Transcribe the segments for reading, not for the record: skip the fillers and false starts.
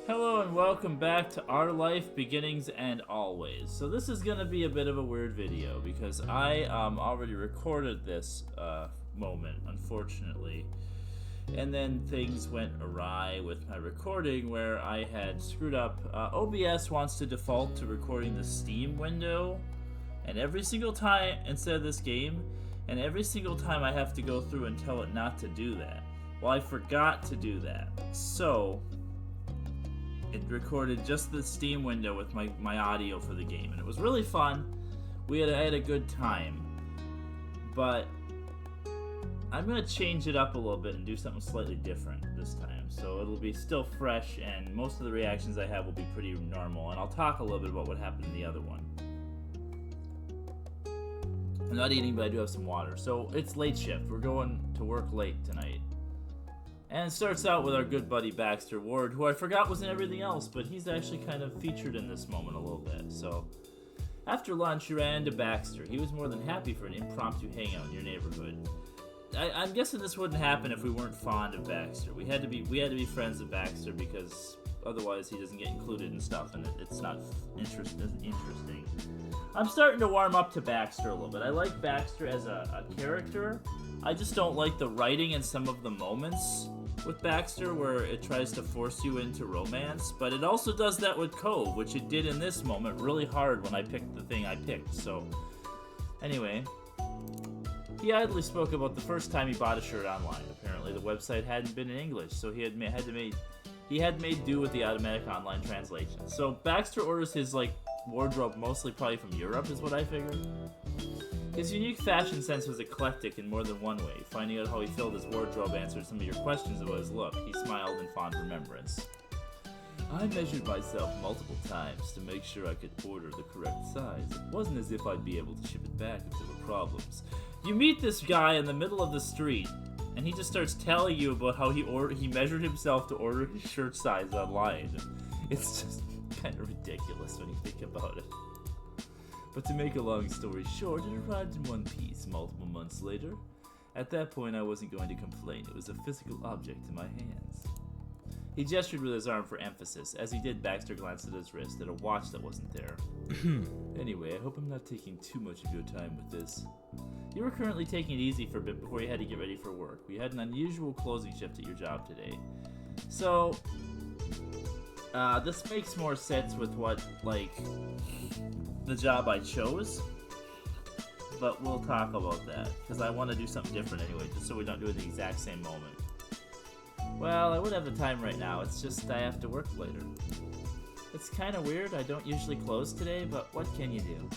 Hello and welcome back to Our Life, Beginnings, and Always. So this is going to be a bit of a weird video because I already recorded this moment, unfortunately. And then things went awry with my recording where I had screwed up. OBS wants to default to recording the Steam window. And every single time, instead of this game, and every single time I have to go through and tell it not to do that. Well, I forgot to do that. So it recorded just the Steam window with my audio for the game, and it was really fun. I had a good time, but I'm gonna change it up a little bit and do something slightly different this time. So it'll be still fresh, and most of the reactions I have will be pretty normal, and I'll talk a little bit about what happened in the other one. I'm not eating, but I do have some water. So it's late shift. We're going to work late tonight. And it starts out with our good buddy Baxter Ward, who I forgot was in everything else, but he's actually kind of featured in this moment a little bit. So after lunch, you ran into Baxter. He was more than happy for an impromptu hangout in your neighborhood. I'm guessing this wouldn't happen if we weren't fond of Baxter. We had to be friends of Baxter because otherwise he doesn't get included in stuff, and it's not interesting. I'm starting to warm up to Baxter a little bit. I like Baxter as a character. I just don't like the writing in some of the moments with Baxter where it tries to force you into romance, but it also does that with Cove, which it did in this moment really hard when I picked the thing I picked. So anyway, he idly spoke about the first time he bought a shirt online. Apparently the website hadn't been in English, so he had made do with the automatic online translation. So Baxter orders his wardrobe mostly probably from Europe is what I figured. His unique fashion sense was eclectic in more than one way. Finding out how he filled his wardrobe answered some of your questions about his look. He smiled in fond remembrance. I measured myself multiple times to make sure I could order the correct size. It wasn't as if I'd be able to ship it back if there were problems. You meet this guy in the middle of the street, and he just starts telling you about how he measured himself to order his shirt size online. It's just kind of ridiculous when you think about it. But to make a long story short, it arrived in one piece multiple months later. At that point, I wasn't going to complain. It was a physical object in my hands. He gestured with his arm for emphasis. As he did, Baxter glanced at his wrist, at a watch that wasn't there. Anyway, I hope I'm not taking too much of your time with this. You were currently taking it easy for a bit before you had to get ready for work. We had an unusual closing shift at your job today. So this makes more sense with what, the job I chose, but we'll talk about that, because I want to do something different anyway, just so we don't do it in the exact same moment. Well, I would have the time right now, it's just I have to work later. It's kind of weird, I don't usually close today, but what can you do?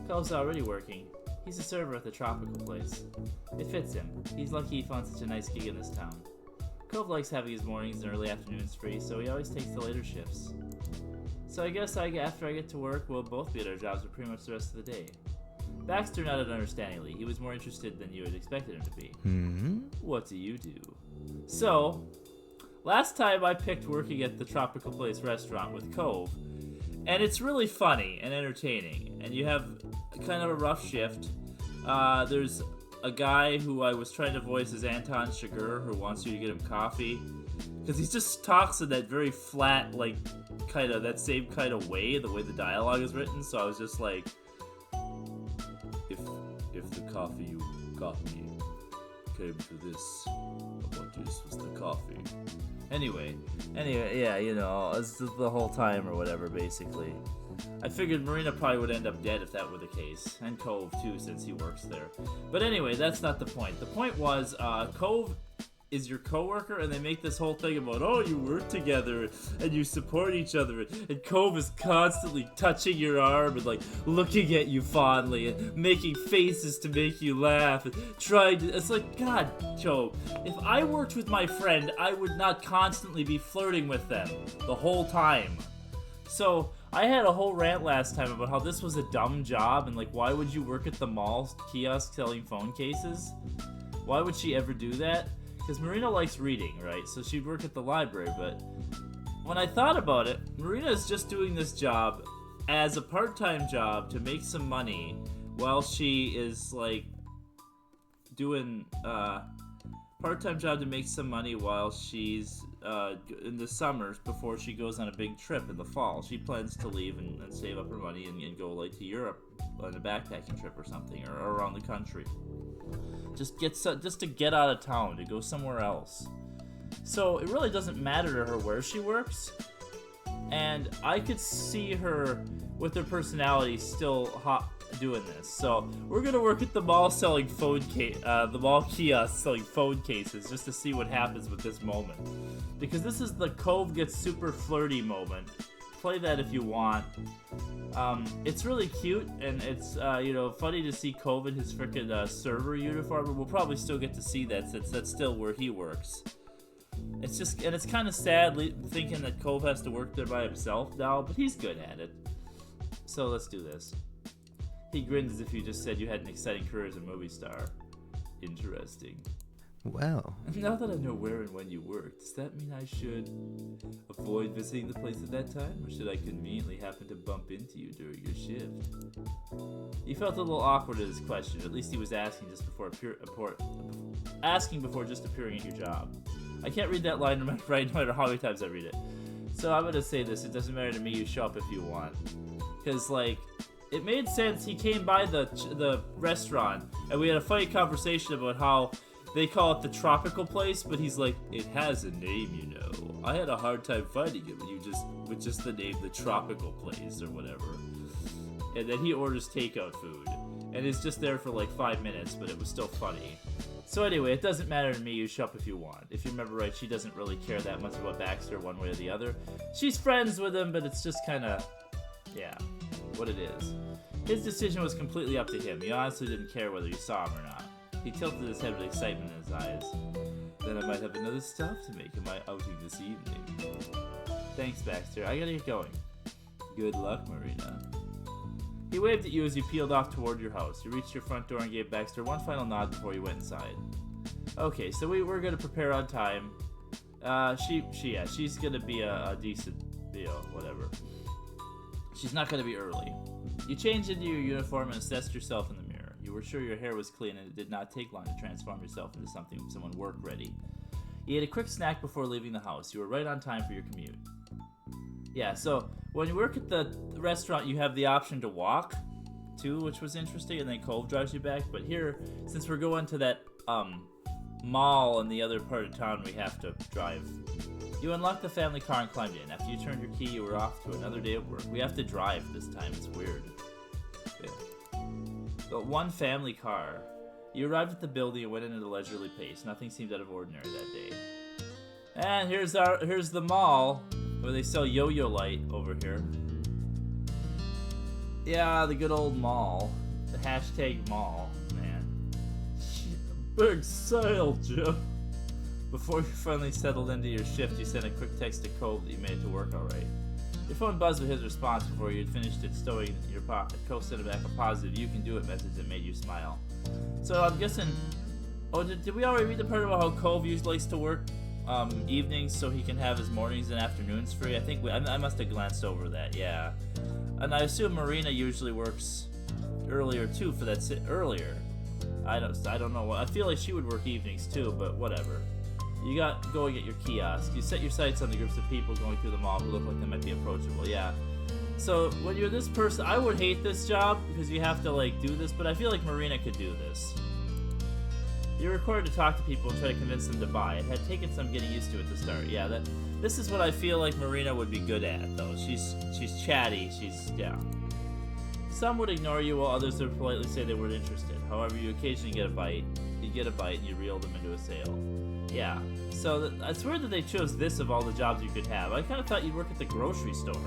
Cole's already working. He's a server at the tropical place. It fits him. He's lucky he found such a nice gig in this town. Cove likes having his mornings and early afternoons free, so he always takes the later shifts. So I guess after I get to work, we'll both be at our jobs for pretty much the rest of the day. Baxter nodded understandingly. He was more interested than you had expected him to be. Mm-hmm. What do you do? So, last time I picked working at the Tropical Place restaurant with Cove, and it's really funny and entertaining, and you have kind of a rough shift. There's a guy who I was trying to voice as Anton Chigurh who wants you to get him coffee, because he just talks in that very flat, that same kind of way, the way the dialogue is written, so I was just like, if the coffee you got me came to this, what use was the coffee? Anyway, yeah, it's the whole time or whatever, basically. I figured Marina probably would end up dead if that were the case, and Cove too, since he works there. But anyway, that's not the point. The point was, Cove is your coworker, and they make this whole thing about, oh, you work together and you support each other, and Cove is constantly touching your arm and looking at you fondly and making faces to make you laugh and trying to, it's like, God, Cove, if I worked with my friend, I would not constantly be flirting with them the whole time. So I had a whole rant last time about how this was a dumb job and why would you work at the mall kiosk selling phone cases? Why would she ever do that? Because Marina likes reading, right? So she'd work at the library, but when I thought about it, Marina is just doing this job as a part-time job to make some money while she is, doing part-time job to make some money while she's in the summers before she goes on a big trip in the fall. She plans to leave and save up her money and go like to Europe on a backpacking trip or something, or around the country. Just to get out of town, to go somewhere else. So it really doesn't matter to her where she works, and I could see her with her personality still doing this. So we're gonna work at the mall selling the mall kiosk selling phone cases, just to see what happens with this moment, because this is the Cove gets super flirty moment. Play that if you want. It's really cute, and it's funny to see Cove in his frickin' server uniform, but we'll probably still get to see that since that's still where he works. It's kind of sad thinking that Cove has to work there by himself now, but he's good at it. So let's do this. He grinned as if you just said you had an exciting career as a movie star. Interesting. Well. Now that I know where and when you work, does that mean I should avoid visiting the place at that time, or should I conveniently happen to bump into you during your shift? He felt a little awkward at his question. At least he was asking before just appearing at your job. I can't read that line right no matter how many times I read it. So I'm gonna say this: it doesn't matter to me. You show up if you want, because it made sense. He came by the restaurant, and we had a funny conversation about how they call it the tropical place, but he's like, it has a name, you know. I had a hard time finding it with just the name, the tropical place or whatever. And then he orders takeout food, and it's just there for like 5 minutes, but it was still funny. So anyway, it doesn't matter to me. You show up if you want. If you remember right, she doesn't really care that much about Baxter one way or the other. She's friends with him, but it's just kind of, yeah, what it is. His decision was completely up to him. He honestly didn't care whether you saw him or not. He tilted his head with excitement in his eyes. Then I might have another stop to make in my outing this evening. Thanks, Baxter. I gotta get going. Good luck, Marina. He waved at you as you peeled off toward your house. You reached your front door and gave Baxter one final nod before you went inside. Okay, so we're gonna prepare on time. She's gonna be a decent, whatever. She's not gonna be early. You changed into your uniform and assessed yourself in the mirror. You were sure your hair was clean, and it did not take long to transform yourself into someone work-ready. You ate a quick snack before leaving the house. You were right on time for your commute. Yeah, so when you work at the restaurant, you have the option to walk, too, which was interesting, and then Cove drives you back. But here, since we're going to that mall in the other part of town, we have to drive. You unlocked the family car and climbed in. After you turned your key, you were off to another day of work. We have to drive this time. It's weird. Yeah. But one family car. You arrived at the building and went in at a leisurely pace. Nothing seemed out of ordinary that day. And here's the mall where they sell Yo-Yo Light over here. Yeah, the good old mall. The hashtag mall, man. Big sale, Joe. Before you finally settled into your shift, you sent a quick text to Cove that you made it to work alright. Your phone buzzed with his response before you had finished it stowing it in your pocket. Cove sent back a positive "you can do it" message that made you smile. So I'm guessing... Oh, did we already read the part about how Cove usually likes to work evenings so he can have his mornings and afternoons free? I think I must have glanced over that, yeah. And I assume Marina usually works earlier too for that earlier. I don't know. I feel like she would work evenings too, but whatever. You got going at your kiosk. You set your sights on the groups of people going through the mall who look like they might be approachable. Yeah. So when you're this person, I would hate this job because you have to do this, but I feel like Marina could do this. You're required to talk to people and try to convince them to buy. It had taken some getting used to at the start. Yeah, this is what I feel like Marina would be good at, though. She's chatty. Yeah. Some would ignore you while others would politely say they weren't interested. However, you occasionally get a bite. You get a bite and you reel them into a sale. Yeah, so it's weird that they chose this of all the jobs you could have. I kind of thought you'd work at the grocery store.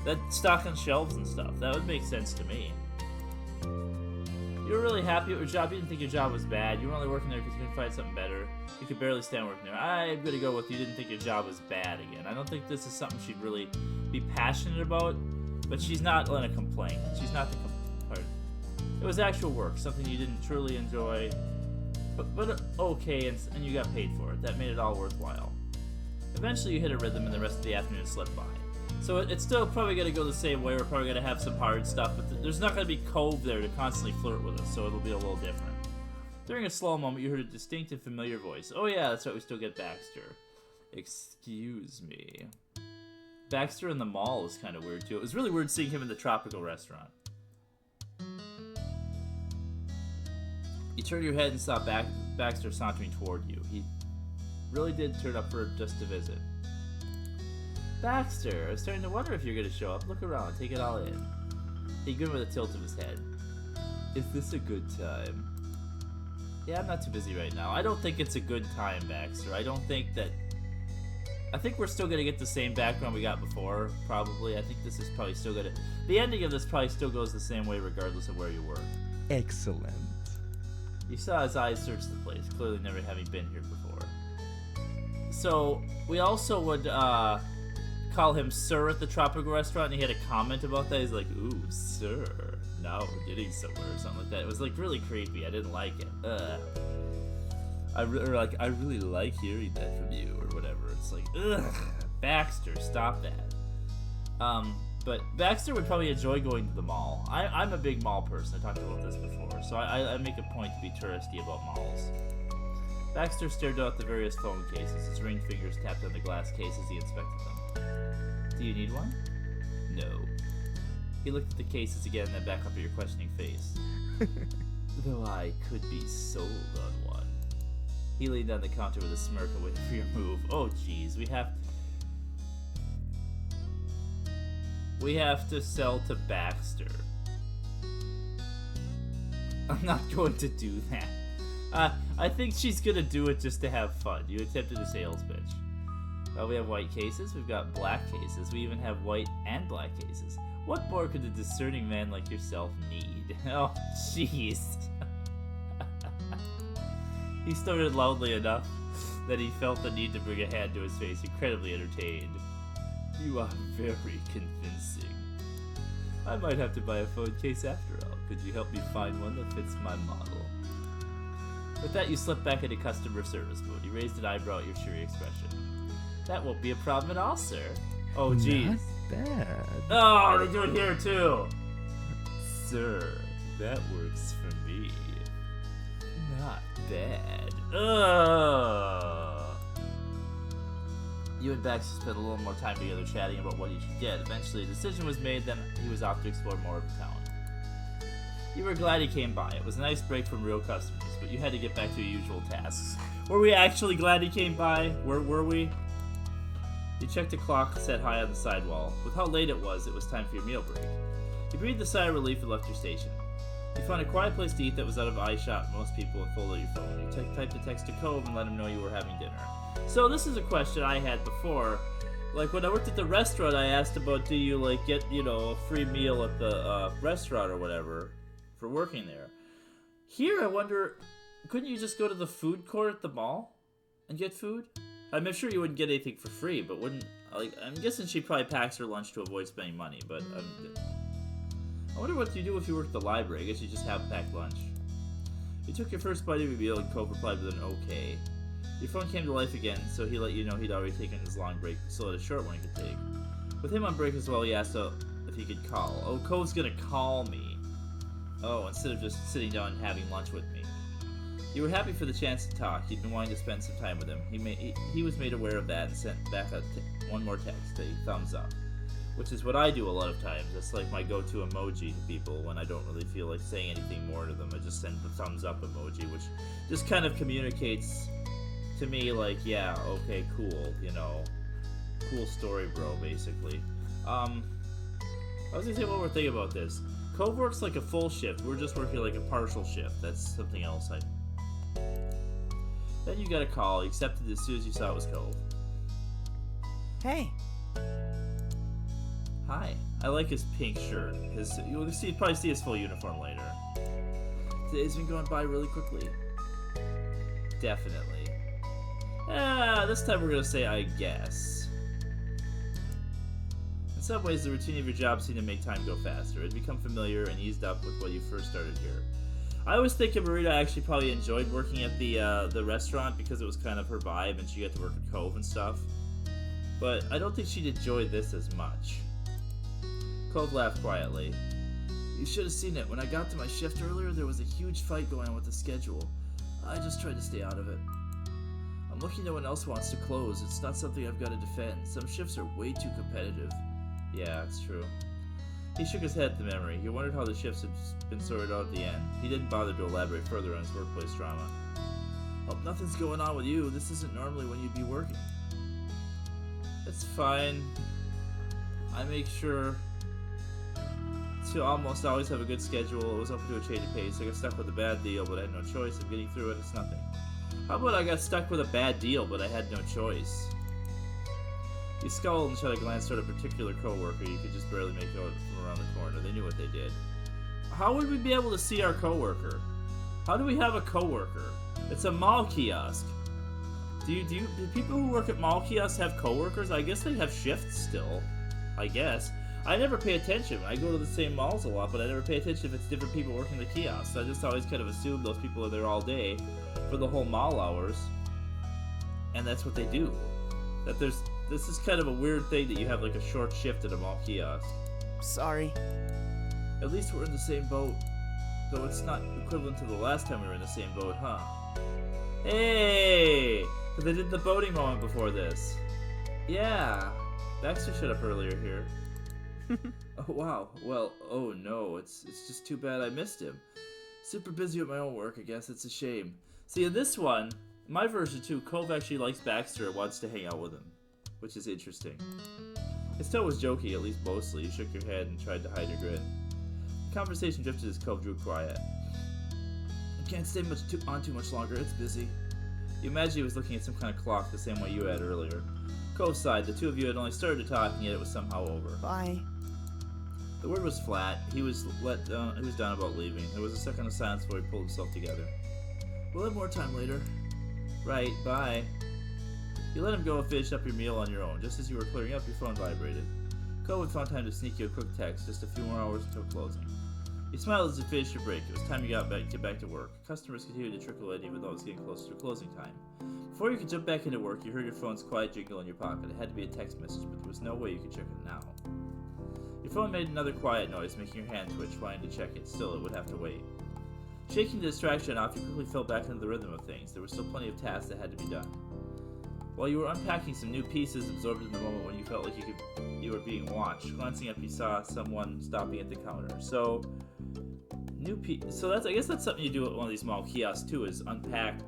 That stock on shelves and stuff. That would make sense to me. You were really happy with your job. You didn't think your job was bad. You were only working there because you couldn't find something better. You could barely stand working there. I'm going to go with you didn't think your job was bad again. I don't think this is something she'd really be passionate about, but she's not going to complain. She's not the part. It was actual work, something you didn't truly enjoy, but okay, and you got paid for it. That made it all worthwhile. Eventually you hit a rhythm and the rest of the afternoon slipped by. So it's still probably going to go the same way. We're probably going to have some hard stuff, but there's not going to be Cove there to constantly flirt with us, so it'll be a little different. During a slow moment, you heard a distinct and familiar voice. Oh yeah, that's right, we still get Baxter. Excuse me. Baxter in the mall was kind of weird, too. It was really weird seeing him in the tropical restaurant. You turned your head and saw Baxter sauntering toward you. He really did turn up for just a visit. Baxter, I was starting to wonder if you're going to show up. Look around, take it all in. He grinned with a tilt of his head. Is this a good time? Yeah, I'm not too busy right now. I don't think it's a good time, Baxter. I think we're still going to get the same background we got before, probably. I think this is probably still going to... The ending of this probably still goes the same way regardless of where you were. Excellent. You saw his eyes search the place, clearly never having been here before. So, we also would call him Sir at the tropical restaurant, and he had a comment about that. He's like, ooh, sir, now we're getting somewhere, or something like that. It was, like, really creepy. I didn't like it. I really like hearing that from you, or whatever. It's like, ugh, Baxter, stop that. But Baxter would probably enjoy going to the mall. I'm a big mall person. I talked about this before, so I make a point to be touristy about malls. Baxter stared out the various phone cases. His ringed fingers tapped on the glass case as he inspected them. Do you need one? No. He looked at the cases again, then back up at your questioning face. Though I could be sold on one. He leaned on the counter with a smirk and waited for your move. Oh, jeez, we have to sell to Baxter. I'm not going to do that. I think she's gonna do it just to have fun. You attempted a sales pitch. We have white cases, we've got black cases, we even have white and black cases. What more could a discerning man like yourself need? Oh, jeez. He started loudly enough that he felt the need to bring a hand to his face, incredibly entertained. You are very convincing. I might have to buy a phone case after all. Could you help me find one that fits my model? With that, you slipped back into customer service mode. You raised an eyebrow at your cheery expression. That won't be a problem at all, sir. Oh, geez. Not bad. Oh, they do it here, too. Sir, that works for me. Not bad. Ugh. You and Baxter spent a little more time together chatting about what you should get. Eventually, a decision was made, then he was off to explore more of the town. You were glad he came by. It was a nice break from real customers, but you had to get back to your usual tasks. Were we actually glad he came by? Were we? You checked the clock set high on the sidewall. With how late it was time for your meal break. You breathed a sigh of relief and left your station. You found a quiet place to eat that was out of eyeshot for most people and folded your phone. You typed a text to Cove and let him know you were having dinner. So this is a question I had before. Like, when I worked at the restaurant, I asked about, do you, like, get, a free meal at the restaurant or whatever for working there. Here, I wonder, couldn't you just go to the food court at the mall and get food? I'm sure you wouldn't get anything for free, but I'm guessing she probably packs her lunch to avoid spending money, but I wonder what you do if you work at the library. I guess you just have packed lunch. You took your first bite of your meal and Cove replied with an okay. Your phone came to life again, so he let you know he'd already taken his long break, so that a short one he could take. With him on break as well, he asked if he could call. Oh, Cove's gonna call me. Oh, instead of just sitting down and having lunch with me. You were happy for the chance to talk. You'd been wanting to spend some time with him. He was made aware of that and sent back one more text, a thumbs up. Which is what I do a lot of times. It's like my go-to emoji to people when I don't really feel like saying anything more to them. I just send the thumbs up emoji, which just kind of communicates to me like, yeah, okay, cool, cool story, bro, basically. I was gonna say one more thing about this. Cove works like a full shift. We're just working like a partial shift. That's something else. Then you got a call. You accepted it as soon as you saw it was Cove. Hey. Hi. I like his pink shirt. You'll probably see his full uniform later. Today's been going by really quickly. Definitely. This time we're gonna say I guess. In some ways, the routine of your job seemed to make time go faster. It had become familiar and eased up with when you first started here. I was thinking Marita actually probably enjoyed working at the restaurant because it was kind of her vibe and she got to work with Cove and stuff. But I don't think she'd enjoy this as much. Cove laughed quietly. You should have seen it. When I got to my shift earlier, there was a huge fight going on with the schedule. I just tried to stay out of it. I'm lucky no one else wants to close. It's not something I've got to defend. Some shifts are way too competitive. Yeah, it's true. He shook his head at the memory. He wondered how the shifts had been sorted out at the end. He didn't bother to elaborate further on his workplace drama. Hope nothing's going on with you. This isn't normally when you'd be working. It's fine. I make sure to almost always have a good schedule. It was open to a change of pace. I got stuck with a bad deal, but I had no choice. I'm getting through it. It's nothing. How about I got stuck with a bad deal, but I had no choice? He scowled and shot a glance toward a particular coworker you could just barely make out from around the corner. They knew what they did. How would we be able to see our coworker? How do we have a coworker? It's a mall kiosk. Do people who work at mall kiosks have coworkers? I guess they have shifts still. I guess. I never pay attention. I go to the same malls a lot, but I never pay attention if it's different people working the kiosks. I just always kind of assume those people are there all day for the whole mall hours. And that's what they do. This is kind of a weird thing that you have like a short shift at a mall kiosk. Sorry. At least we're in the same boat. Though it's not equivalent to the last time we were in the same boat, huh? Hey! So they did the boating moment before this. Yeah. Baxter showed up earlier here. Oh, wow. Well, oh no. It's just too bad I missed him. Super busy with my own work, I guess. It's a shame. See, in this one, my version too, Cove actually likes Baxter and wants to hang out with him. Which is interesting. His tone was jokey, at least mostly. You shook your head and tried to hide your grin. The conversation drifted as Cove drew quiet. I can't stay on too much longer, it's busy. You imagine he was looking at some kind of clock the same way you had earlier. Cove sighed. The two of you had only started talking, yet it was somehow over. Bye. The word was flat. He was done about leaving. There was a second of silence before he pulled himself together. We'll have more time later. Right, bye. You let him go and finished up your meal on your own. Just as you were clearing up, your phone vibrated. Cove had found time to sneak you a quick text, just a few more hours until closing. You smiled as you finished your break. It was time you get back to work. Customers continued to trickle in even though it was getting closer to closing time. Before you could jump back into work, you heard your phone's quiet jingle in your pocket. It had to be a text message, but there was no way you could check it now. Your phone made another quiet noise, making your hand twitch, wanting to check it. Still, it would have to wait. Shaking the distraction off, you quickly fell back into the rhythm of things. There were still plenty of tasks that had to be done. While you were unpacking some new pieces absorbed in the moment when you felt like you were being watched, glancing up you saw someone stopping at the counter. So I guess that's something you do at one of these mall kiosks too, is unpack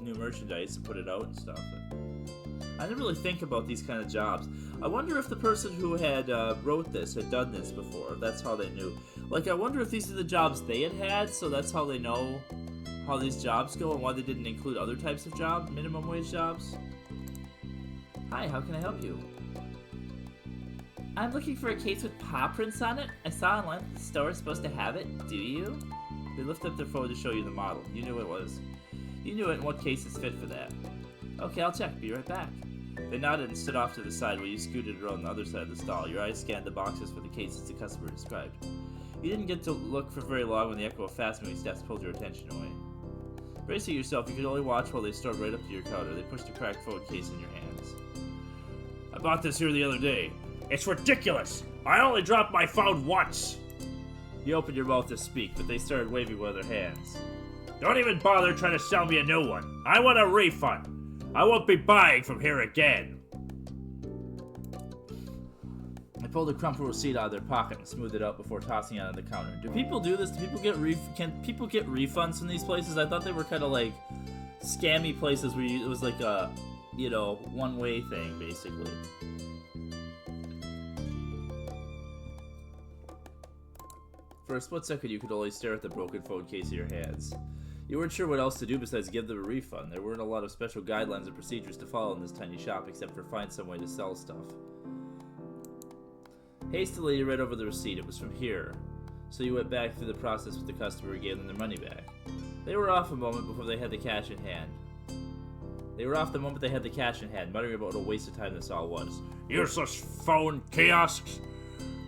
new merchandise and put it out and stuff. I didn't really think about these kind of jobs. I wonder if the person who had wrote this had done this before. That's how they knew. Like, I wonder if these are the jobs they had, so that's how they know how these jobs go and why they didn't include other types of jobs, minimum wage jobs. Hi, how can I help you? I'm looking for a case with paw prints on it. I saw online that the store is supposed to have it. Do you? They lifted up their phone to show you the model. You knew it was. You knew it and what case is fit for that. Okay, I'll check. Be right back. They nodded and stood off to the side while you scooted around the other side of the stall. Your eyes scanned the boxes for the cases the customer described. You didn't get to look for very long when the echo of fast-moving steps pulled your attention away. Bracing yourself, you could only watch while they strode right up to your counter. They pushed a cracked phone case in your hands. I bought this here the other day. It's ridiculous! I only dropped my phone once! You opened your mouth to speak, but they started waving with their hands. Don't even bother trying to sell me a new one. I want a refund. I won't be buying from here again. They pulled a crumpled receipt out of their pocket and smoothed it out before tossing it on the counter. Do people do this? Do people get can people get refunds from these places? I thought they were kind of like scammy places where it was like a, one-way thing, basically. For a split second, you could only stare at the broken phone case in your hands. You weren't sure what else to do besides give them a refund. There weren't a lot of special guidelines and procedures to follow in this tiny shop, except for find some way to sell stuff. Hastily, you read over the receipt. It was from here. So you went back through the process with the customer and gave them their money back. They were off a moment before they had the cash in hand. Muttering about what a waste of time this all was. Useless phone kiosks!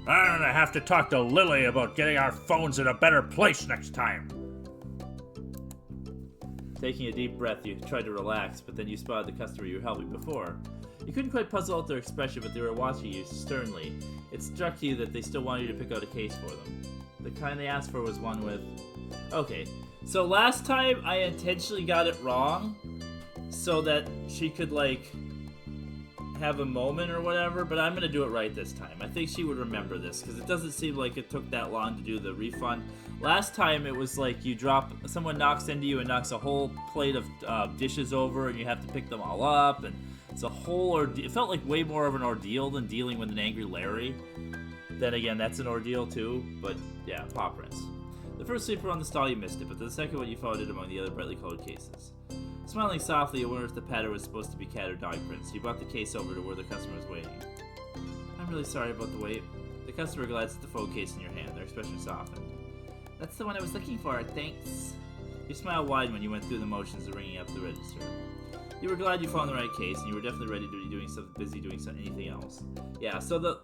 I'm gonna have to talk to Lily about getting our phones in a better place next time. Taking a deep breath, you tried to relax, but then you spotted the customer you were helping before. You couldn't quite puzzle out their expression, but they were watching you sternly. It struck you that they still wanted you to pick out a case for them. The kind they asked for was one with... Okay, so last time I intentionally got it wrong. so that she could, like, have a moment or whatever, but I'm gonna do it right this time. I think she would remember this, because it doesn't seem like it took that long to do the refund. Last time it was like you drop, someone knocks into you and knocks a whole plate of dishes over, and you have to pick them all up, and it's a whole ordeal. It felt like way more of an ordeal than dealing with an angry Larry. Then again, that's an ordeal too, but yeah, paw prints. The first sleeper on the stall, you missed it, but the second one you found it among the other brightly colored cases. Smiling softly, you wondered if the pattern was supposed to be cat or dog prints. You brought the case over to where the customer was waiting. I'm really sorry about the wait. The customer glanced at the phone case in your hand, their expression softened. That's the one I was looking for, thanks. Your smile widened when you went through the motions of ringing up the register. You were glad you found the right case, and you were definitely ready to be doing something, busy doing anything else. Yeah, so the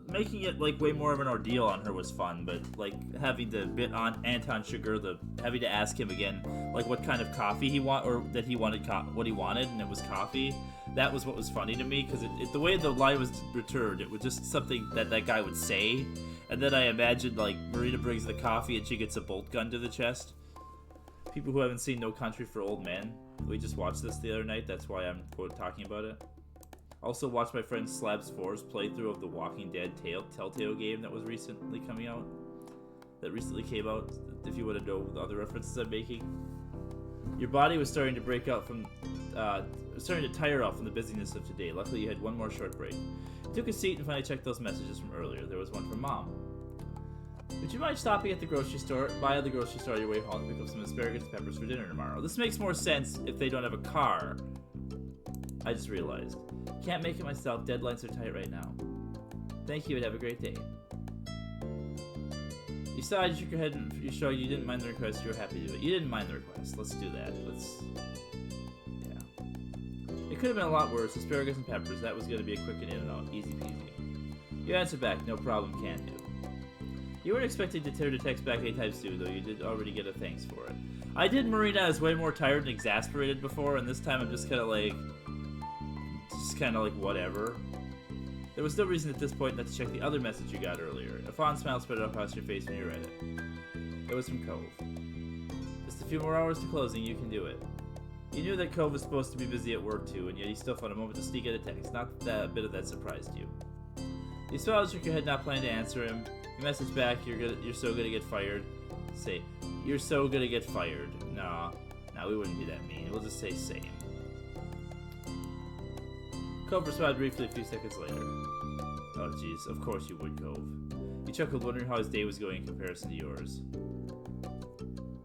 making it like way more of an ordeal on her was fun, but like having to bit on Anton Sugar, having to ask him again, like what kind of coffee he or that he wanted, what he wanted, and it was coffee. That was what was funny to me, because the way the line was returned, it was just something that guy would say, and then I imagined like Marina brings the coffee and she gets a bolt gun to the chest. People who haven't seen No Country for Old Men, we just watched this the other night, that's why I'm talking about it. Also watched my friend Slabs 4's playthrough of the Walking Dead Telltale game that was recently came out. If you want to know the other references I'm making. Your body was starting to break out from, starting to tire out from the busyness of today. Luckily you had one more short break. You took a seat and finally checked those messages from earlier. There was one from Mom. Would you mind stopping at the grocery store, by the grocery store on your way home to pick up some asparagus and peppers for dinner tomorrow? This makes more sense if they don't have a car. I just realized. Can't make it myself, deadlines are tight right now. Thank you and have a great day. You sighed, you shook your head, and you showed you didn't mind the request, you were happy to do it. You didn't mind the request, let's do that. Yeah. It could have been a lot worse, asparagus and peppers, that was going to be a quick and in and out, easy peasy. You answered back, no problem, can do. You weren't expecting to text back anytime soon, though you did already get a thanks for it. I did Marina as way more tired and exasperated before, and this time I'm just kind of like, whatever. There was no reason at this point not to check the other message you got earlier. A fond smile spread across your face when you read it. It was from Cove. Just a few more hours to closing, you can do it. You knew that Cove was supposed to be busy at work too, and yet he still found a moment to sneak at a text. Not that a bit of that surprised you. You smiled, shook your head, not planning to answer him. You message back, you're so gonna get fired. Say, you're so gonna get fired. Nah, we wouldn't be that mean. We'll just say same. Cove responded briefly a few seconds later. Oh jeez, of course you would, Cove. You chuckled, wondering how his day was going in comparison to yours.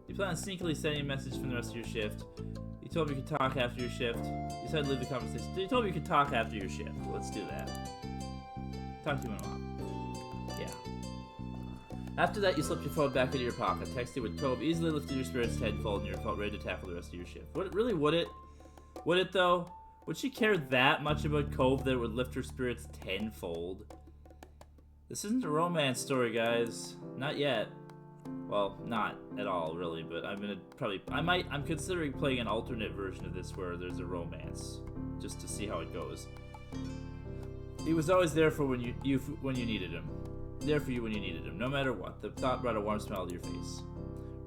You plan on sneakily sending a message from the rest of your shift. You told him you could talk after your shift. You decided to leave the conversation. You told him you could talk after your shift. Let's do that. Talk to you in a while. Yeah. After that, you slipped your phone back into your pocket, texted with Cove, easily lifted your spirits tenfold, and you felt ready to tackle the rest of your shift. Would it? Would it, though? Would she care that much about Cove that it would lift her spirits tenfold? This isn't a romance story, guys. Not yet. Well, not at all, really, but I'm considering playing an alternate version of this where there's a romance, just to see how it goes. He was always there for when you needed him. There for you when you needed him, no matter what. The thought brought a warm smile to your face.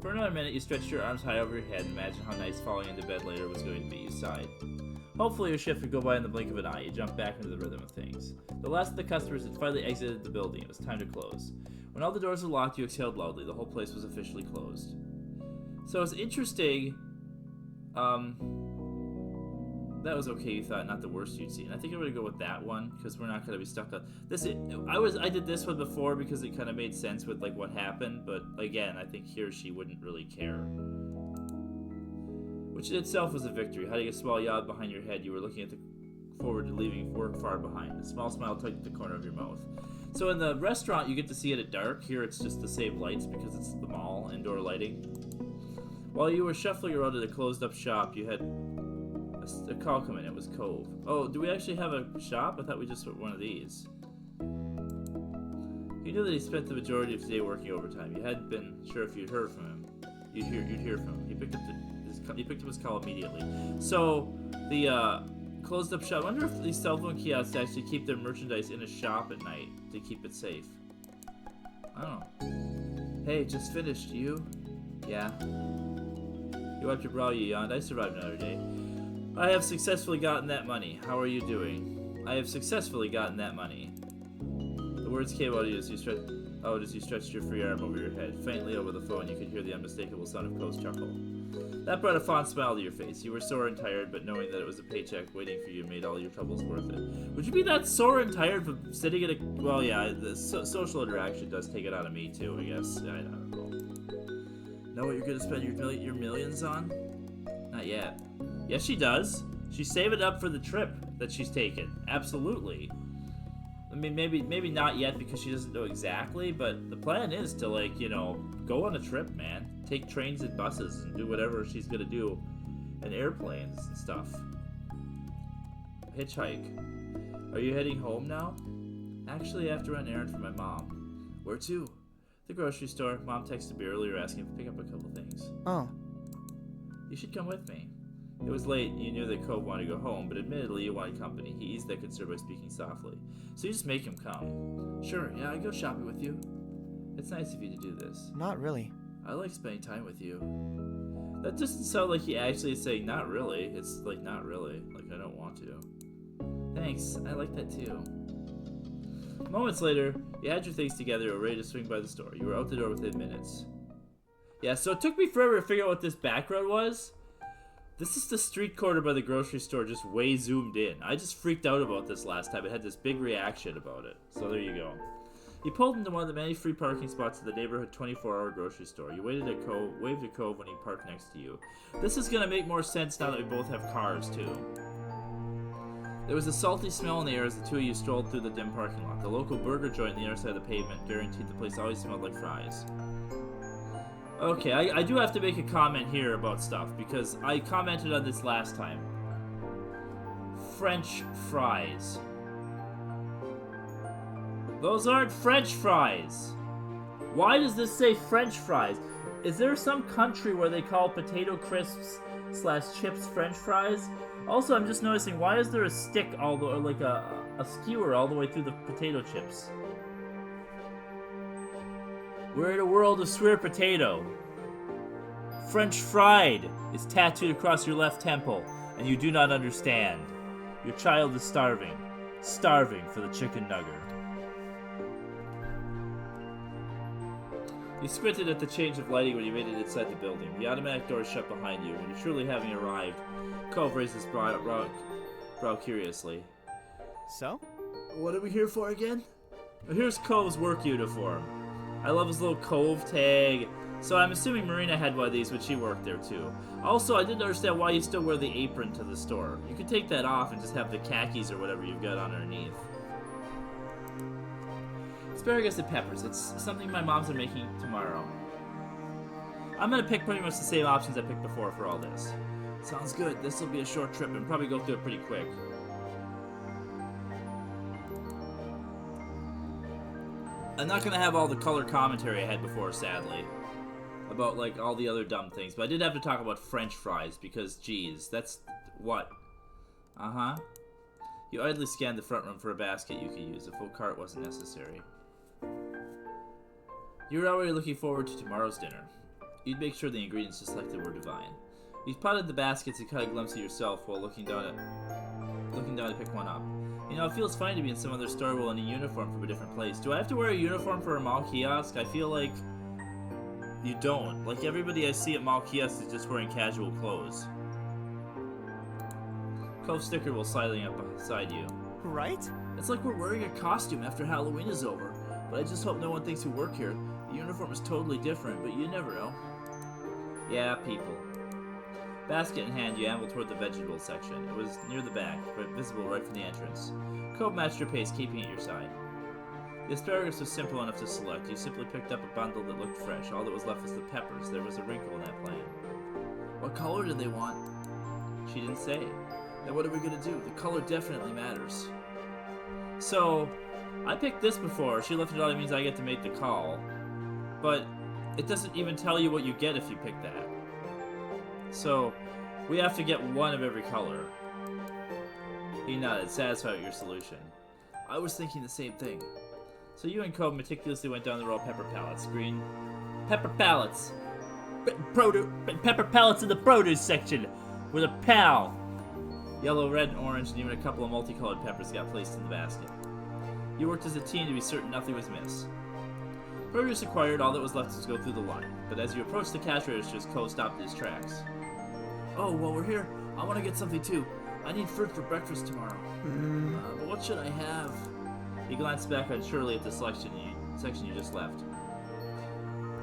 For another minute, you stretched your arms high over your head and imagined how nice falling into bed later was going to be. You sighed. Hopefully your shift would go by in the blink of an eye. You jumped back into the rhythm of things. The last of the customers had finally exited the building. It was time to close. When all the doors were locked, you exhaled loudly. The whole place was officially closed. So it's interesting. That was okay, you thought, not the worst you'd seen. I think I'm gonna go with that one, because we're not gonna be stuck on this. I did this one before because it kind of made sense with like what happened, but again, I think he or she wouldn't really care. Which in itself was a victory. Hiding a small yawn behind your head, you were looking forward to leaving work far behind. A small smile tugged at the corner of your mouth. So in the restaurant, you get to see it at dark. Here, it's just the same lights because it's the mall, indoor lighting. While you were shuffling around at a closed-up shop, you had a call come in. It was Cove. Oh, do we actually have a shop? I thought we just were one of these. You knew that he spent the majority of his day working overtime. You hadn't been sure if you'd heard from him. You'd hear from him. He picked up his call immediately. So the closed up shop. I wonder if these cell phone kiosks actually keep their merchandise in a shop at night to keep it safe. I don't know. Hey, just finished. You? Yeah. You wiped your brow. You yawned. I survived another day. I have successfully gotten that money. How are you doing? I have successfully gotten that money. The words came out as you stretched your free arm over your head. Faintly over the phone, you could hear the unmistakable sound of Cole's chuckle. That brought a fond smile to your face. You were sore and tired, but knowing that it was a paycheck waiting for you made all your troubles worth it. Would you be that sore and tired from sitting at a... Well, yeah, the social interaction does take it out of me, too, I guess. I don't know. Know what you're going to spend your millions on? Not yet. Yes, she does. She's saving up for the trip that she's taken. Absolutely. I mean, maybe not yet because she doesn't know exactly, but the plan is to, like, you know, go on a trip, man. Take trains and buses and do whatever she's gonna do. And airplanes and stuff. Hitchhike. Are you heading home now? Actually, I have to run an errand for my mom. Where to? The grocery store. Mom texted me earlier asking to pick up a couple things. Oh. You should come with me. It was late, and you knew that Cove wanted to go home, but admittedly you wanted company. He eased that concern by speaking softly. So you just make him come. Sure, yeah, I'd go shopping with you. It's nice of you to do this. Not really. I like spending time with you. That doesn't sound like he actually is saying not really. It's like not really. Like I don't want to. Thanks, I like that too. Moments later, you had your things together and were ready to swing by the store. You were out the door within minutes. Yeah, so it took me forever to figure out what this back road was. This is the street corner by the grocery store, just way zoomed in. I just freaked out about this last time. It had this big reaction about it. So there you go. You pulled into one of the many free parking spots at the neighborhood 24-hour grocery store. You waved at Cove when he parked next to you. This is going to make more sense now that we both have cars, too. There was a salty smell in the air as the two of you strolled through the dim parking lot. The local burger joint on the other side of the pavement guaranteed the place always smelled like fries. Okay, I do have to make a comment here about stuff, because I commented on this last time. French fries. Those aren't French fries! Why does this say French fries? Is there some country where they call potato crisps / chips French fries? Also, I'm just noticing, why is there a stick all the, or like a skewer all the way through the potato chips? We're in a world of square potato. French fried is tattooed across your left temple, and you do not understand. Your child is starving. Starving for the chicken nugget. You squinted at the change of lighting when you made it inside the building. The automatic door shut behind you. When you truly having arrived, Cove raised his brow curiously. So? What are we here for again? Well, here's Cove's work uniform. I love his little Cove tag. So I'm assuming Marina had one of these when she worked there too. Also, I didn't understand why you still wear the apron to the store. You could take that off and just have the khakis or whatever you've got underneath. Asparagus and peppers. It's something my moms are making tomorrow. I'm gonna pick pretty much the same options I picked before for all this. Sounds good. This will be a short trip and probably go through it pretty quick. I'm not gonna have all the color commentary I had before, sadly. About, like, all the other dumb things. But I did have to talk about French fries, because, geez, that's... what? Uh-huh. You idly scanned the front room for a basket you could use. A full cart wasn't necessary. You were already looking forward to tomorrow's dinner. You'd make sure the ingredients you selected were divine. You potted the baskets and caught a glimpse of yourself while looking down to pick one up. You know, it feels fine to be in some other store while in a uniform from a different place. Do I have to wear a uniform for a mall kiosk? I feel like you don't. Like, everybody I see at mall kiosks is just wearing casual clothes. Cove's sticker will sliding up beside you. Right? It's like we're wearing a costume after Halloween is over. But I just hope no one thinks we work here. The uniform is totally different, but you never know. Yeah, people. Basket in hand, you ambled toward the vegetable section. It was near the back, but visible right from the entrance. Cove matched your pace, keeping at your side. The asparagus was simple enough to select. You simply picked up a bundle that looked fresh. All that was left was the peppers. There was a wrinkle in that plan. What color did they want? She didn't say. Then what are we gonna do? The color definitely matters. So, I picked this before. She left it out. It means I get to make the call. But it doesn't even tell you what you get if you pick that. So, we have to get one of every color. He nodded, satisfied with your solution. I was thinking the same thing. So you and Cove meticulously went down the row of pepper pallets. Green pepper pallets. Pepper pallets in the produce section with a pal. Yellow, red, and orange, and even a couple of multicolored peppers got placed in the basket. You worked as a team to be certain nothing was missed. Produce acquired, all that was left was to go through the line, but as you approached the cash registers, Cole stopped in his tracks. Oh, while we're here, I want to get something too. I need fruit for breakfast tomorrow. But what should I have? He glanced back unsurely at the section you just left.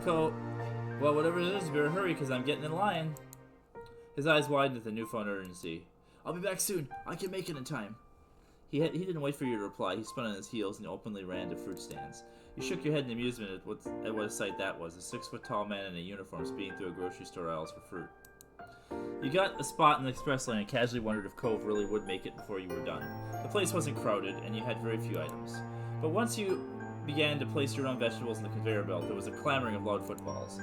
Cole, well, whatever it is, you better hurry, because I'm getting in line. His eyes widened with a newfound urgency. I'll be back soon. I can make it in time. He didn't wait for you to reply. He spun on his heels and openly ran to fruit stands. You shook your head in amusement at what a sight that was, a 6-foot-tall man in a uniform speeding through a grocery store aisles for fruit. You got a spot in the express lane and casually wondered if Cove really would make it before you were done. The place wasn't crowded, and you had very few items. But once you began to place your own vegetables in the conveyor belt, there was a clamoring of loud footfalls.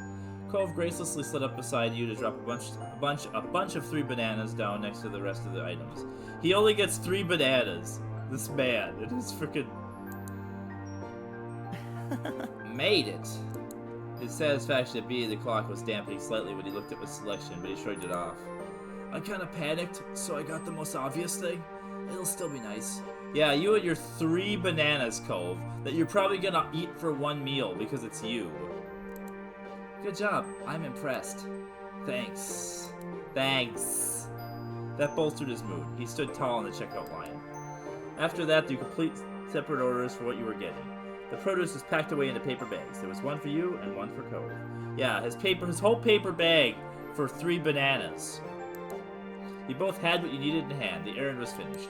Cove gracelessly slid up beside you to drop a bunch of 3 bananas down next to the rest of the items. He only gets 3 bananas. This man, it is freaking made it. His satisfaction at beating the clock was dampening slightly when he looked at his selection, but he shrugged it off. I kind of panicked, so I got the most obvious thing. It'll still be nice. Yeah, you and your 3 bananas, Cove, that you're probably gonna eat for 1 meal because it's you. Good job. I'm impressed. Thanks. Thanks. That bolstered his mood. He stood tall in the checkout line. After that, you complete separate orders for what you were getting. The produce was packed away into paper bags. There was one for you and one for Cove. Yeah, his whole paper bag for 3 bananas. You both had what you needed in hand. The errand was finished.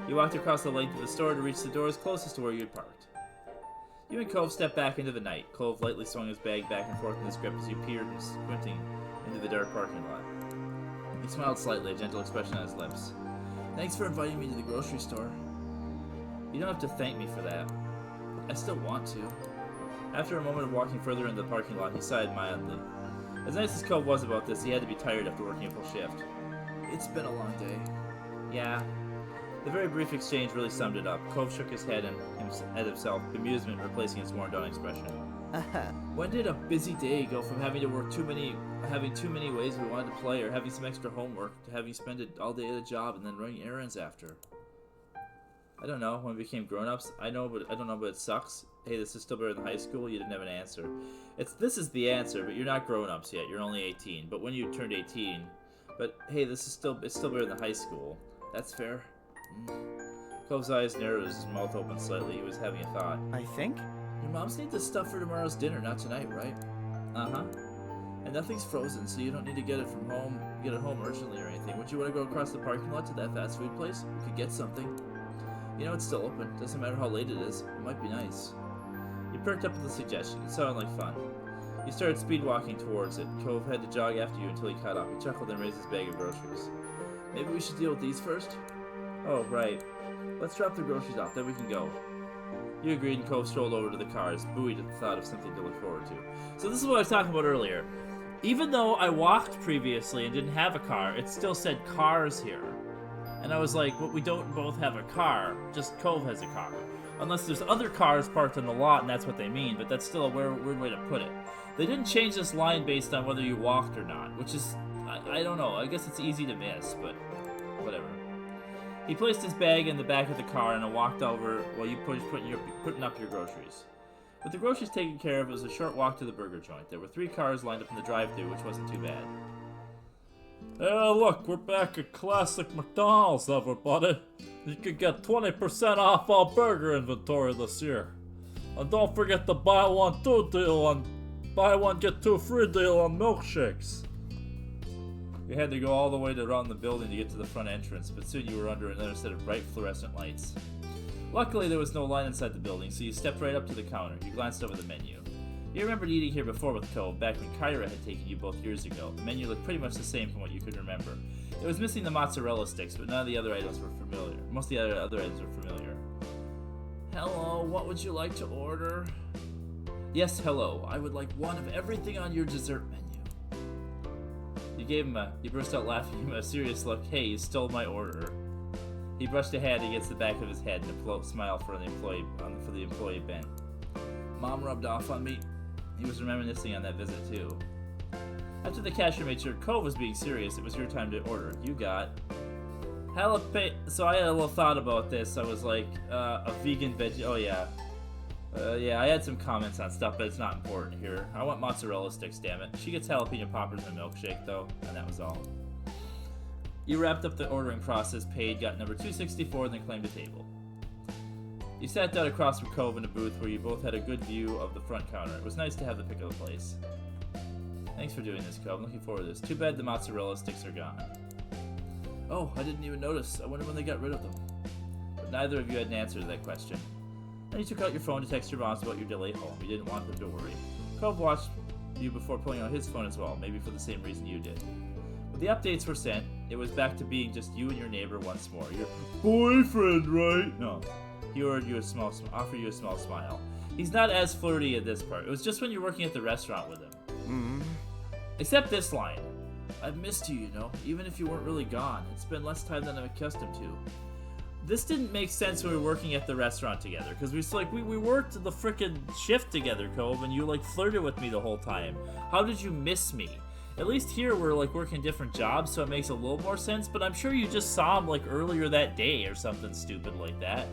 You walked across the length of the store to reach the doors closest to where you had parked. You and Cove stepped back into the night. Cove lightly swung his bag back and forth in his grip as you peered and squinting into the dark parking lot. He smiled slightly, a gentle expression on his lips. Thanks for inviting me to the grocery store. You don't have to thank me for that. I still want to. After a moment of walking further into the parking lot, he sighed mildly. As nice as Cove was about this, he had to be tired after working a full shift. It's been a long day. Yeah. The very brief exchange really summed it up. Cove shook his head at himself, amusement replacing his worn-down expression. When did a busy day go from having to work having too many ways we wanted to play, or having some extra homework, to having spent it all day at a job and then running errands after? I don't know. When we became grown-ups, I don't know, but it sucks. Hey, this is still better than high school. You didn't have an answer. This is the answer, but you're not grown-ups yet. You're only 18. But when you turned 18, but hey, it's still better than high school. That's fair. Cove's eyes narrowed as his mouth opened slightly. He was having a thought. I think? Your moms need the stuff for tomorrow's dinner, not tonight, right? Uh-huh. And nothing's frozen, so you don't need to get it home urgently or anything. Would you want to go across the parking lot to that fast food place? We could get something. You know, it's still open. Doesn't matter how late it is. It might be nice. You perked up at the suggestion. It sounded like fun. You started speed walking towards it. Cove had to jog after you until he caught up. He chuckled and raised his bag of groceries. Maybe we should deal with these first? Oh, right. Let's drop the groceries off, then we can go. You agreed, and Cove strolled over to the cars, buoyed at the thought of something to look forward to. So this is what I was talking about earlier. Even though I walked previously and didn't have a car, it still said cars here. And I was like, well, we don't both have a car, just Cove has a car. Unless there's other cars parked on the lot, and that's what they mean, but that's still a weird way to put it. They didn't change this line based on whether you walked or not, which is, I don't know, I guess it's easy to miss, but whatever. He placed his bag in the back of the car and walked over while you putting up your groceries. With the groceries taken care of, it was a short walk to the burger joint. There were 3 cars lined up in the drive-thru, which wasn't too bad. Hey, look, we're back at Classic McDonald's, everybody. You could get 20% off all burger inventory this year. And don't forget the buy one, two deal and buy one, get 2 free deal on milkshakes. You had to go all the way around the building to get to the front entrance, but soon you were under another set of bright fluorescent lights. Luckily, there was no line inside the building, so you stepped right up to the counter. You glanced over the menu. You remembered eating here before with Cove, back when Kyra had taken you both years ago. The menu looked pretty much the same from what you could remember. It was missing the mozzarella sticks, but none of the other items were familiar. Most of the other items were familiar. Hello, what would you like to order? Yes, hello. I would like one of everything on your dessert menu. You burst out laughing, gave him a serious look. Hey, you stole my order. He brushed a hand against the back of his head and a float smile for the employee bent. Mom rubbed off on me. He was reminiscing on that visit too. After the cashier made sure Cove was being serious, it was your time to order. You got So I had a little thought about this. I was like, a vegan veg. Oh yeah. Yeah, I had some comments on stuff, but it's not important here. I want mozzarella sticks, damn it. She gets jalapeno poppers and a milkshake, though, and that was all. You wrapped up the ordering process, paid, got number 264, and then claimed a table. You sat down across from Cove in a booth where you both had a good view of the front counter. It was nice to have the pick of the place. Thanks for doing this, Cove. I'm looking forward to this. Too bad the mozzarella sticks are gone. Oh, I didn't even notice. I wonder when they got rid of them. But neither of you had an answer to that question. Then you took out your phone to text your moms about your delay home. You didn't want them to worry. Cove watched you before pulling out his phone as well, maybe for the same reason you did. When the updates were sent, it was back to being just you and your neighbor once more. Your boyfriend, right? No. He offered you a small smile. He's not as flirty at this part. It was just when you're working at the restaurant with him. Mm. Except this line. I've missed you, even if you weren't really gone. It's been less time than I'm accustomed to. This didn't make sense when we were working at the restaurant together, because we worked the frickin' shift together, Cove, and you flirted with me the whole time. How did you miss me? At least here we're working different jobs, so it makes a little more sense, but I'm sure you just saw him earlier that day or something stupid like that.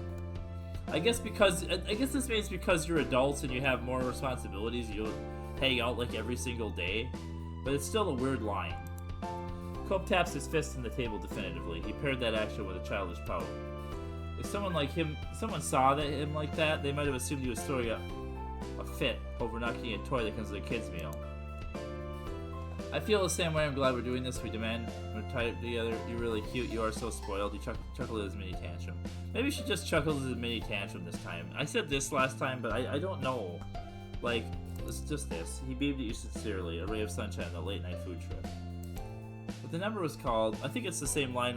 I guess this means because you're adults and you have more responsibilities, you hang out every single day, but it's still a weird line. Cope taps his fist on the table definitively. He paired that action with a childish pout. If someone saw him like that, they might have assumed he was throwing a fit over not getting a toy that comes with a kid's meal. I feel the same way. I'm glad we're doing this. We demand we're tied together. You're really cute. You are so spoiled. He chuckled at his mini tantrum. Maybe she just chuckled at his mini tantrum this time. I said this last time, but I don't know. It's just this. He beamed at you sincerely, a ray of sunshine on a late-night food trip. But the number was called. I think it's the same line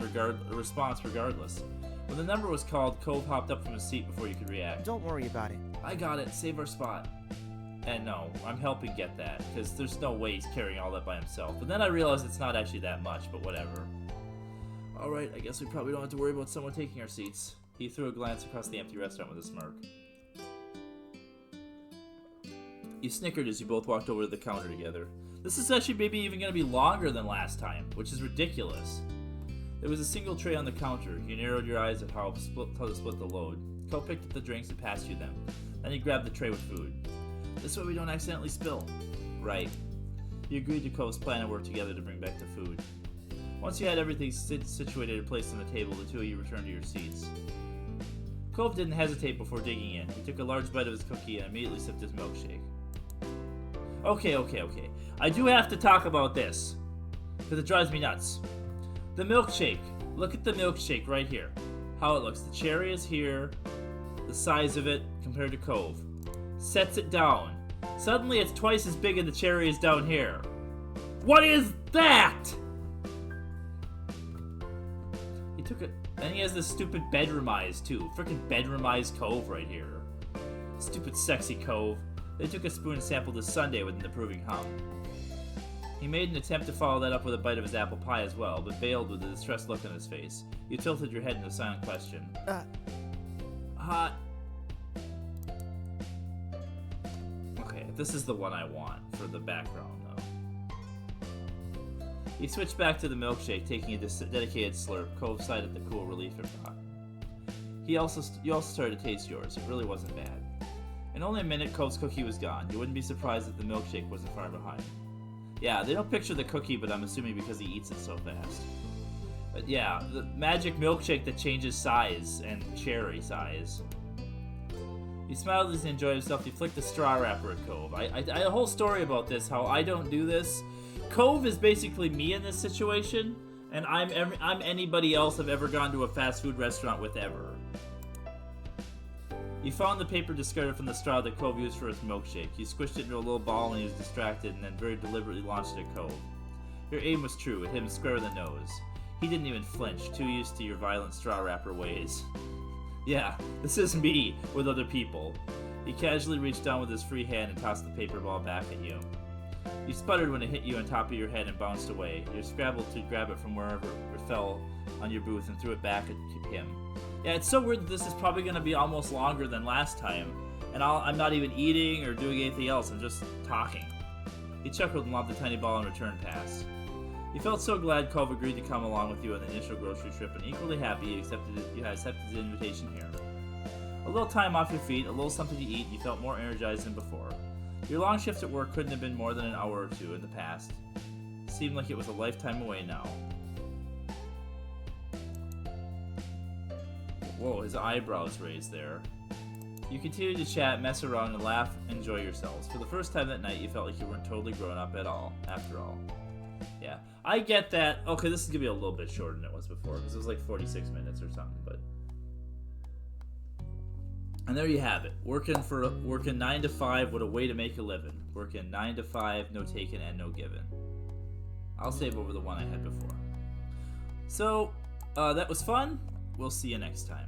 response regardless. When the number was called, Cove hopped up from his seat before you could react. Don't worry about it. I got it. Save our spot. And no, I'm helping get that, because there's no way he's carrying all that by himself. But then I realized it's not actually that much, but whatever. Alright, I guess we probably don't have to worry about someone taking our seats. He threw a glance across the empty restaurant with a smirk. You snickered as you both walked over to the counter together. This is actually maybe even going to be longer than last time, which is ridiculous. There was a single tray on the counter. You narrowed your eyes at how to split the load. Cole picked up the drinks and passed you them. Then he grabbed the tray with food. This way we don't accidentally spill. Right. You agreed to Cove's plan and worked together to bring back the food. Once you had everything situated and placed on the table, the two of you returned to your seats. Cove didn't hesitate before digging in. He took a large bite of his cookie and immediately sipped his milkshake. Okay. I do have to talk about this, because it drives me nuts. The milkshake. Look at the milkshake right here. How it looks. The cherry is here. The size of it compared to Cove. Sets it down. Suddenly it's twice as big and the cherry is down here. What is that? He took it, and he has this stupid bedroom eyes too. Frickin' bedroom eyes Cove right here. Stupid sexy Cove. They took a spoon and sampled his sundae with an approving hum. He made an attempt to follow that up with a bite of his apple pie as well, but failed with a distressed look on his face. You tilted your head in a silent question. Hot. Okay, this is the one I want for the background, though. He switched back to the milkshake, taking a dedicated slurp. Cove sighed at the cool relief it brought. You also started to taste yours. It really wasn't bad. In only a minute, Cove's cookie was gone. You wouldn't be surprised if the milkshake wasn't far behind. Yeah, they don't picture the cookie, but I'm assuming because he eats it so fast. But yeah, the magic milkshake that changes size and cherry size. He smiled as he enjoyed himself. He flicked a straw wrapper at Cove. I had a whole story about this, how I don't do this. Cove is basically me in this situation, and I'm anybody else I've ever gone to a fast food restaurant with ever. He found the paper discarded from the straw that Cove used for his milkshake. He squished it into a little ball when he was distracted, and then very deliberately launched it at Cove. Your aim was true. It hit him square in the nose. He didn't even flinch, too used to your violent straw wrapper ways. Yeah, this is me with other people. He casually reached down with his free hand and tossed the paper ball back at you. You sputtered when it hit you on top of your head and bounced away. You scrabbled to grab it from wherever it fell on your booth and threw it back at him. Yeah, it's so weird that this is probably going to be almost longer than last time, and I'm not even eating or doing anything else, I'm just talking. He chuckled and lobbed the tiny ball in return pass. You felt so glad Cove agreed to come along with you on the initial grocery trip, and equally happy you had accepted his invitation here. A little time off your feet, a little something to eat, and you felt more energized than before. Your long shift at work couldn't have been more than an hour or two in the past. It seemed like it was a lifetime away now. Whoa, his eyebrows raised there. You continued to chat, mess around, and laugh, enjoy yourselves. For the first time that night, you felt like you weren't totally grown up at all, after all. Yeah, I get that. Okay, this is gonna be a little bit shorter than it was before, because it was like 46 minutes or something, but... And there you have it. Working 9 to 5 with a way to make a living. Working 9 to 5, no taken and no given. I'll save over the one I had before. So, that was fun. We'll see you next time.